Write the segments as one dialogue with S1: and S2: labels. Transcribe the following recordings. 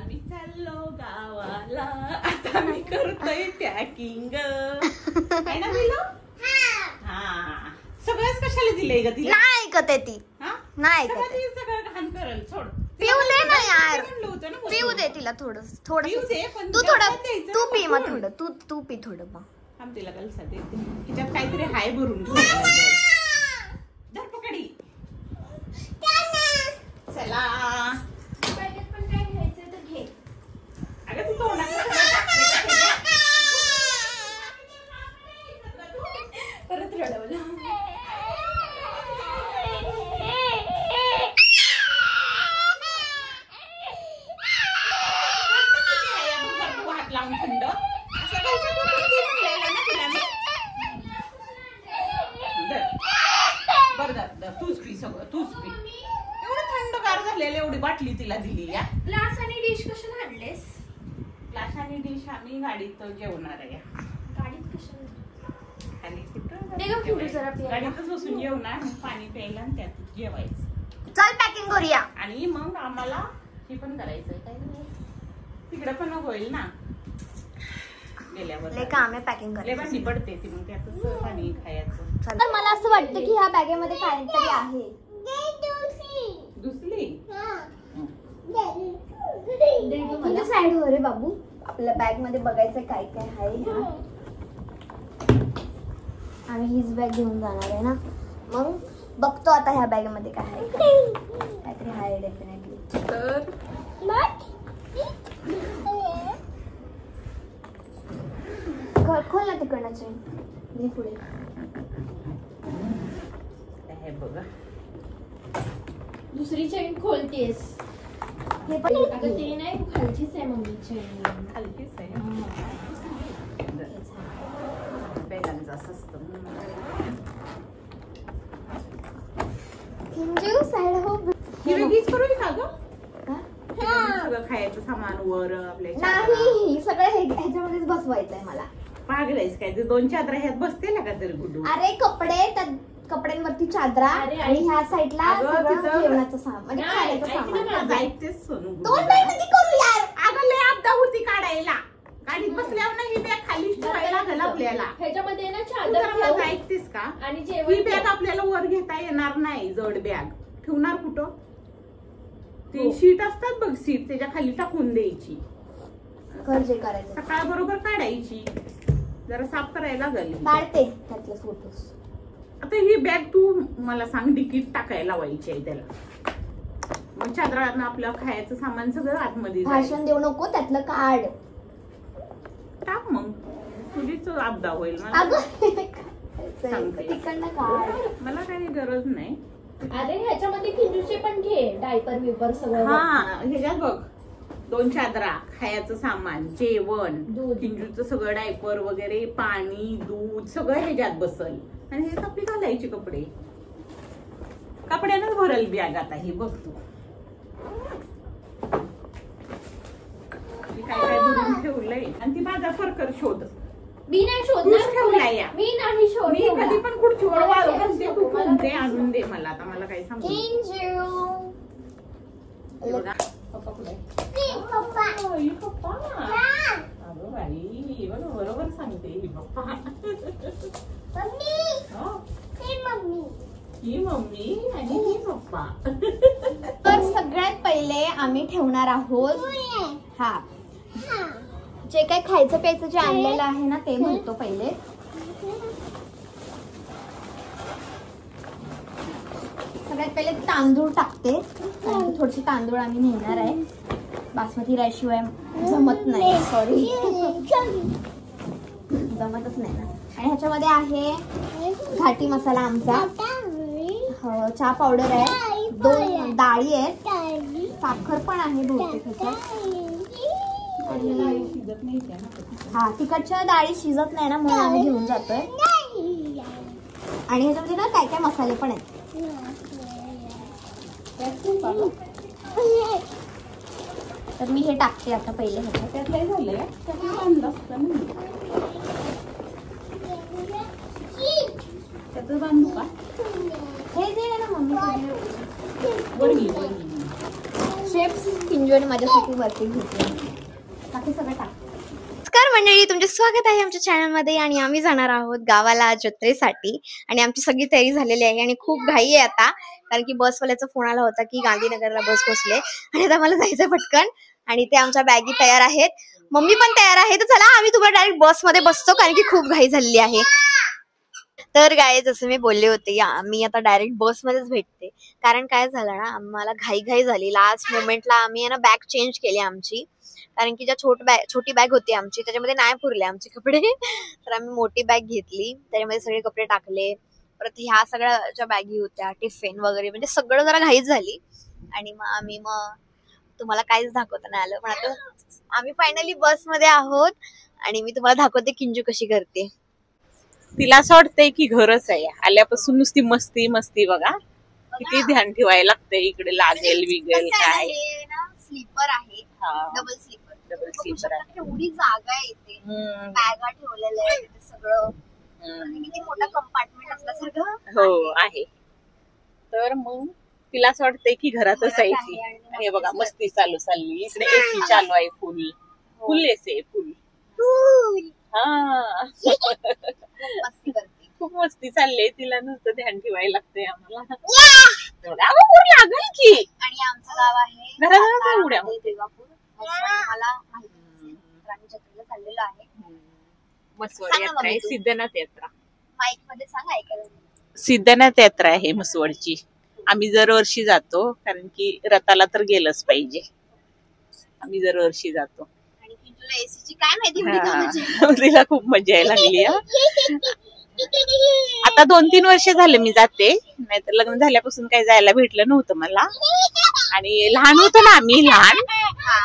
S1: आम्ही चाललो गावाला, आता मी करतोय पॅकिंग. आहे ना बिलो? हा. सगळंच कशाला दिलंय ग तिला?
S2: नाही ऐकत आहे ती. नाही ऐकत.
S1: सगळं घाण करल. सोड.
S2: पिऊ दे ना यार. पिऊ दे तिला थोडं. तू थोडं तू पी मग थोडं. तू पी थोडं मग.
S1: आम तिला कलसा देते. तिच्यात काहीतरी हाय भरून धर पकडी. चला.
S2: पण काय घ्यायचं तर घे.
S1: अगं तू
S2: परत रडवलं.
S1: हात लावून थंड तूच पी सगळं. तूच पी. एवढं थंडगार झालेलं एवढी बाटली तिला दिली. या
S2: ग्लास आणि डिश कशाला आणलेस?
S1: ग्लास आणि डिश आम्ही गाडीत जेवणार आहे.
S2: गाडीत कशाला?
S1: खाली कुठं
S2: गाडीतच
S1: बसून जेवणार. पाणी प्यायला आणि त्यात जेवायचं.
S2: चल पॅकिंग करूया.
S1: आणि मग आम्हाला हे पण करायचंय. काय तिकडे पण होईल ना गेल्यावर.
S2: लय काम आहे पॅकिंग करायचं.
S1: भांडी पडते ती मग त्यातच पाणी खायचं.
S2: तर मला असं वाटतं की ह्या बॅगेमध्ये काहीतरी आहे.
S1: दुसरी
S2: तुझ्या साईड वर रे बाबू. आपल्या बॅग मध्ये बघायचं काय काय आहे. आम्ही हीच बॅग घेऊन जाणार आहे ना. मग बघतो आता ह्या बॅग मध्ये काय आहे. काहीतरी आहे डेफिनेटली.
S1: तर
S2: खोल ना तिकडनं चेन. घे पुढे.
S1: हे बघा
S2: दुसरी चेन खोलतेस. हे पण अगं ते नाही खालचीच आहे मम्मी चेन.
S1: खालचीच आहे. बेगांचं असं असतं.
S2: हिंजू साईड हो.
S1: ही वेगळीच करू का ग? सगळं खायचं सामान वर आपल्या
S2: नाही सगळं ह्याच्यामध्येच बसवायचंय मला.
S1: पागलायच काय? ते 2 चादरा ह्यात बसते ना का तरी गुड्डू?
S2: अरे कपडे त्या कपड्यांवरती चादरा आणि ह्या साईडला जेवणाचं सामान म्हणजे खायचं सामान.
S1: जायचेच सोनू.
S2: 2 बॅगमध्ये करू यार.
S1: अगं लय आपदा होती काढायला. गाडीत बसल्यावर ना ही बॅग खाली ठेवायला लागेल आपल्याला.
S2: ह्याच्यामध्ये ना चादर
S1: मला ऐकतेस का?
S2: आणि
S1: ही बॅग आपल्याला वर घेता येणार नाही. जड बॅग ठेवणार कुठं? ती शीट असतात बघ सीट त्याच्या खाली टाकून द्यायची.
S2: जे करायचं
S1: सकाळ बरोबर काढायची. जरा साफ करायला लागेल.
S2: काढते त्यातले फोटोज.
S1: आता ही बॅग तू मला सांग डिकीट टाकायला लावायची आहे त्याला. मग चादरात आपलं खायचं सामान सगळं आतमध्ये.
S2: भाषण देऊ नको त्यातलं काढ.
S1: टाक मग तुझीच आपदा होईल.
S2: तिकडनं काढ.
S1: मला काही गरज नाही.
S2: अरे ह्याच्यामध्ये किंजूचे पण घे. डायपर विपर सगळं.
S1: हा ह्याच्यात बघ 2 चादरा खायचं सामान जेवण किंजूचं सगळं डायपर वगैरे पाणी दूध सगळं ह्याच्यात बसल. आणि हे आपली घालायचे कपडे. कपड्यानच भरल बॅग. आता हे बघ तू काय काय भरून ठेवलंय. आणि ती माझा फरकर शोध.
S2: मी नाही शोधणार.
S1: ठेवलाय या.
S2: मी नाही शोधणार.
S1: मी कधी पण खुर्चीवर वाळू घालते. तू कोणते आणून दे मला. आता मला काही सांगू. पप्पा कुठे? पप्पा अगं बाई बरोबर सांगते ही पप्पा. ही मम्मी आणि ही पप्पा.
S2: तर सगळ्यात पहिले आम्ही ठेवणार आहोत. हा जे काही खायचं प्यायचं जे आणलेलं आहे ना ते म्हणतो पहिले. सगळ्यात पहिले तांदूळ टाकते. थोडीशी तांदूळ आम्ही नेणार आहे. बासमती राईस शिवाय जमत नाही. सॉरी जमतच नाही ना. आणि ह्याच्यामध्ये आहे घाटी मसाला आमचा. चहा पावडर आहे. 2 डाळी आहेत. साखर पण आहे बहुतेक ह्याच्यात. हा तिकडच्या डाळी शिजत नाही ना म्हणून आम्ही घेऊन जातोय. आणि ह्याच्यामध्ये ना काय काय मसाले पण आहेत. तर मी हे टाकते आता पहिले ह्याच्यात.
S1: त्यात काय झालंय? त्याचं बांधू का?
S2: हे जे आहे ना मम्मी चिप्स किंजू आणि माझ्यासाठी वरती घेतले. बाकी सगळं टाक. नमस्कार मंडळी, तुमचे स्वागत आहे आमच्या चॅनलमध्ये. आणि आम्ही जाणार आहोत गावाला जत्रेसाठी आणि आमची सगळी तयारी झालेली आहे आणि खूप घाई आहे आता, कारण की बसवाल्याचा फोन आला होता की गांधीनगरला बस पोहोचले आणि आता मला जायचं पटकन. आणि ते आमच्या बॅगी तयार आहेत, मम्मी पण तयार आहे. तर चला आम्ही तुम्हाला डायरेक्ट बसमध्ये बसतो, कारण की खूप घाई झालेली आहे. तर काय, जसं मी बोलले होते, मी आता डायरेक्ट बसमध्येच भेटते, कारण काय झालं ना, आम्हाला घाई झाली. लास्ट मोमेंटला आम्ही ना बॅग चेंज केली आमची, कारण की ज्या छोटी बॅग होती आमची त्याच्यामध्ये नाही पुरले आमचे कपडे. तर आम्ही मोठी बॅग घेतली, त्याच्यामध्ये सगळे कपडे टाकले. परत ह्या सगळ्या ज्या बॅगी होत्या, टिफिन वगैरे, म्हणजे सगळं जरा घाईच झाली. आणि मग तुम्हाला काहीच दाखवता नाही आलं. पण आता आम्ही फायनली बसमध्ये आहोत आणि मी तुम्हाला दाखवते किंजू कशी करते.
S1: तिला असं वाटतंय की घरच आहे. आल्यापासून नुसती मस्ती मस्ती बघा, किती ध्यान ठेवायला लागतंय, इकडे लागेल विगेल काय.
S2: स्लीपर आहे, डबल स्लीपर आहे. एवढी जागा आहे इथे, बॅगा ठेवलेल्या आहेत, सगळं किती मोठा कंपार्टमेंट असल्यासारखं
S1: हो आहे. तर मग तिला असं वाटतंय की घरातच आहे ती. हे बघा मस्ती चालली, इकडे एसी चालू आहे, फुल एसी आहे, फुल. हा
S2: मस्ती करते,
S1: खूप मस्ती चालली. तिला नुसतं ध्यान ठेवायला लागतंय आम्हाला. लागल की.
S2: आणि आमचं गाव आहे देवापूर, मला माहिती. आम्ही जत्रेला चाललेलो आहे.
S1: मसवड यात्रा आहे, सिद्धनाथ यात्रा.
S2: माईक मध्ये सांग ऐकायला.
S1: सिद्धनाथ यात्रा आहे मसवडची. आम्ही दरवर्षी जातो, कारण की रथाला तर गेलंच पाहिजे. आम्ही दरवर्षी जातो.
S2: आणि तुला एसीची काय माहिती,
S1: तिला खूप मजा यायला लागली. आता 2-3 वर्ष झाले मी जाते, नाहीतर लग्न झाल्यापासून काही जायला भेटलं नव्हतं मला. आणि लहान होतो ना आम्ही,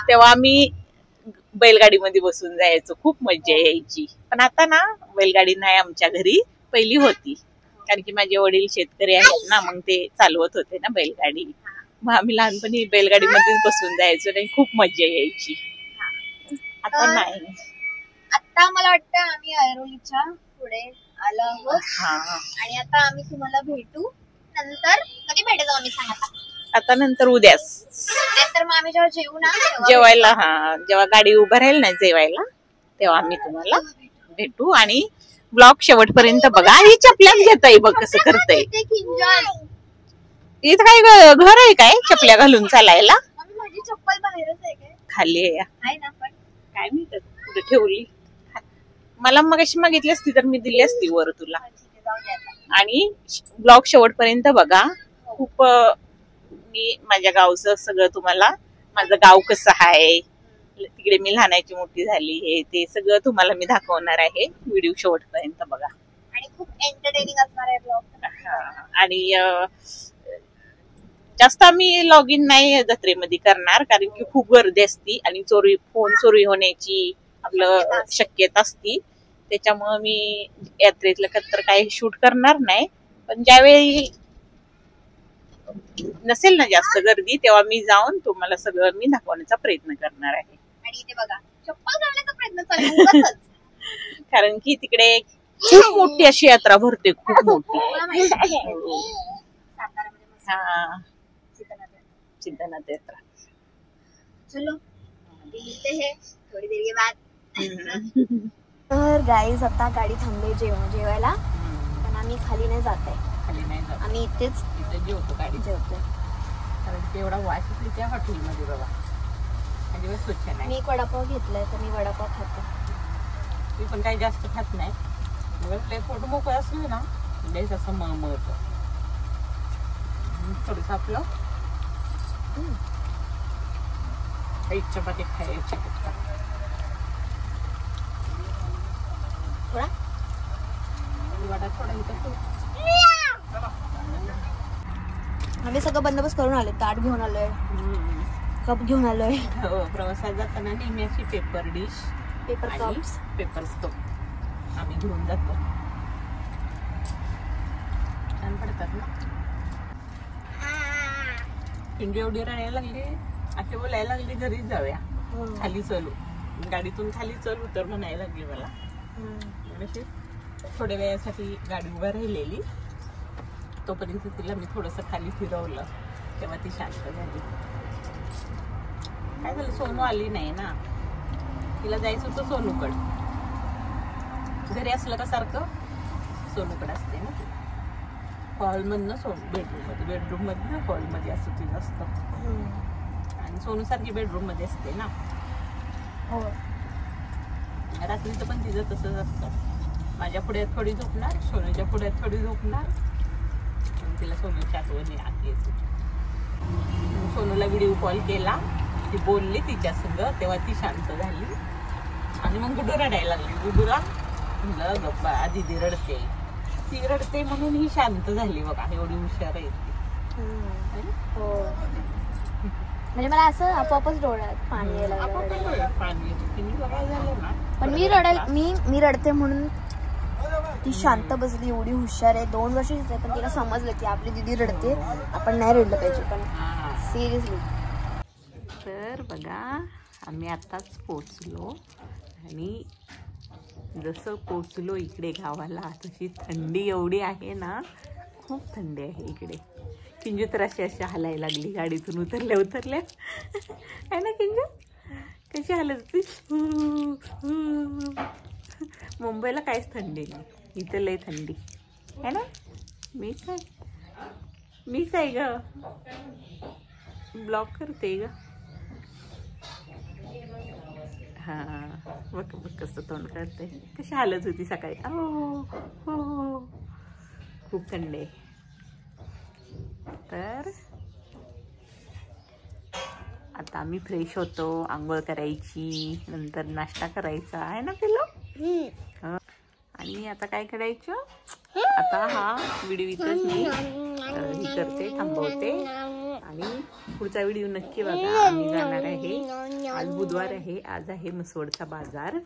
S1: तेव्हा आम्ही बैलगाडीमध्ये बसून जायचो, खूप मजा यायची. पण आता ना बैलगाडी नाही आमच्या घरी, पहिली होती, कारण की माझे वडील शेतकरी आहेत ना, मग ते चालवत होते ना बैलगाडी. मग आम्ही लहानपणी बैलगाडीमध्येच बसून जायचो आणि खूप मजा यायची. आता नाही.
S2: आता मला वाटतं आम्ही ऐरोलीच्या पुढे आलो आहोत आणि आता आम्ही तुम्हाला भेटू नंतर. कधी भेटायचं आम्ही सांगा
S1: आता, नंतर उद्याच.
S2: नंतर मग आम्ही जेव्हा जेवू ना
S1: जेवायला, जेव्हा गाडी उभं राहील ना जेवायला, तेव्हा आम्ही तुम्हाला भेटू. आणि ब्लॉग शेवटपर्यंत बघा. ही चपल्या घेताय बघ कसं करताय. इथं काय घर आहे काय चपल्या घालून चालायला?
S2: माझी चप्पल बाहेरच आहे काय?
S1: खाली
S2: आहे ना, पण
S1: काय मी कुठे ठेवली. मला मग अशी मागितली असती तर मी दिली असती वर तुला. आणि ब्लॉग शेवटपर्यंत बघा. खूप मी माझ्या गावचं सगळं तुम्हाला, माझं गाव कसं आहे, तिकडे मी लहानाची मोठी झाली, हे ते सगळं तुम्हाला मी दाखवणार आहे. व्हिडिओ शेवटपर्यंत बघा.
S2: आणि खूप एंटरटेनिंग असणार आहे ब्लॉग.
S1: आणि जास्त आम्ही लॉग इन नाही जत्रेमध्ये करणार, कारण की खूप गर्दी असती आणि फोन चोरी होण्याची आपलं शक्यता असती. त्याच्यामुळे मी यात्रेतलं तर काही शूट करणार नाही. पण ज्यावेळी नसेल ना जास्त गर्दी, तेव्हा मी जाऊन तुम्हाला सगळं मी दाखवण्याचा प्रयत्न करणार आहे.
S2: आणि इथे बघा चप्पल घालण्याचा प्रयत्न चालू आहे,
S1: कारण की तिकडे खूप मोठी अशी यात्रा भरते, खूप मोठी. सिद्धनाथ यात्रा.
S2: चलो मिलते हैं थोड़ी देर के बाद. तर गाईज आता गाडी थांबली जेवायला, पण आम्ही खाली नाही जात आहे. आम्ही इथेच
S1: जेवतो, गाडी
S2: जेवतोय,
S1: कारण की एवढा वास येतो त्या हॉटेलमध्ये बाबा. अजिबात स्वच्छ नाही.
S2: मी एक वडापाव घेतलाय, तर मी वडापाव खातो.
S1: मी पण काही जास्त खात नाही. फोटो मोकळा असलो ना लयच असं मळमळतं. थोडंसं आपलं चपाती खायची.
S2: थोडा
S1: वडा थोडा इथं.
S2: आम्ही सगळं बंदोबस्त करून आलोय. ताट घेऊन आलोय, कप घेऊन आलोय.
S1: हो, प्रवासात जाताना नेहमी अशी paper dish,
S2: paper cups,
S1: paper cup आम्ही घेऊन जातो. छान पडतात ना. पिंडी एवढी रडायला लागली, असे बोलायला लागली घरीच जाऊया, खाली चलू, गाडीतून खाली चलू तर म्हणायला लागली मला. थोड्या वेळासाठी गाडी उभा राहिलेली, तोपर्यंत तिला मी थोडंसं खाली फिरवलं, तेव्हा ती शांत झाली. काय झालं, सोनू आली नाही ना, तिला जायचं होतं सोनूकड. घरी असलं का सारखं सोनूकडे असते ना ती. हॉल मधनं बेडरूम मधनं हॉल मध्ये असं तिचं असतं. आणि सोनू सारखी बेडरूम मध्ये असते ना.
S2: हो,
S1: रात्रीचं पण तिचं तसंच असतं. माझ्या पुढ्यात थोडी झोपणार, सोनूच्या पुढ्यात थोडी झोपणार. तिला सोनूची आठवण येत. सोनूला व्हिडिओ कॉल केला, ती बोलली तिच्या संग, तेव्हा ती शांत झाली. आणि मग गुडू रडायला लागली. गुडूला म्हणलं गप्पा, दीदी रडते, ती रडते म्हणून ही शांत झाली. बघा एवढी हुशार आहे ती.
S2: हो, म्हणजे मला असं आपोआपच डोळ्यात पाणी यायला लागलं. पण मी रडते म्हणून ती शांत बसली. एवढी हुशार आहे, 2 वर्षाचीच आहे, पण तिला समजलं की आपली दीदी रडते, आपण नाही रडलं पाहिजे. पण सिरियसली
S1: तर बघा, आम्ही आताच पोचलो. आणि जसं पोचलो इकडे गावाला, तशी थंडी एवढी आहे ना, खूप थंडी आहे इकडे. किंजू तर अशी हलायला लागली गाडीतून उतरल्या आहे ना किंजू, कशी हलत होती. मुंबईला काहीच थंडी नाही, इथं लय थंडी आहे ना. मीच आहे ग, ब्लॉक करते ग. हा, बघ कसं तोंड करते, कशी हालत होती सकाळी. हो, खूप थंडी आहे. तर आता आम्ही फ्रेश होतो, आंघोळ करायची, नंतर नाश्ता करायचा आहे ना पिल्लू. आणि आता काय करायचं, आता हा व्हिडिओ इथंच मी हे करते, थांबवते. आणि पुढचा व्हिडिओ नक्की बघा. आम्ही जाणार आहे, आज बुधवार आहे, आज आहे म्हसवडचा बाजार.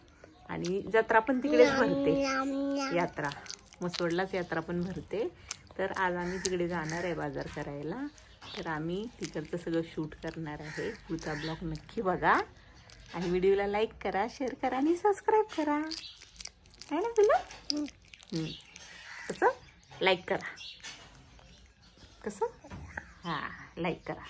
S1: आणि जत्रा पण तिकडेच भरते, यात्रा म्हसवडलाच यात्रा पण भरते. तर आज आम्ही तिकडे जाणार आहे बाजार करायला. तर आम्ही तिकडचं सगळं शूट करणार आहे. पुढचा ब्लॉग नक्की बघा. आणि व्हिडिओला लाईक करा, शेअर करा आणि सबस्क्राईब करा, आहे ना तुला. कसं लाईक करा, कसं, हां लाईक करा.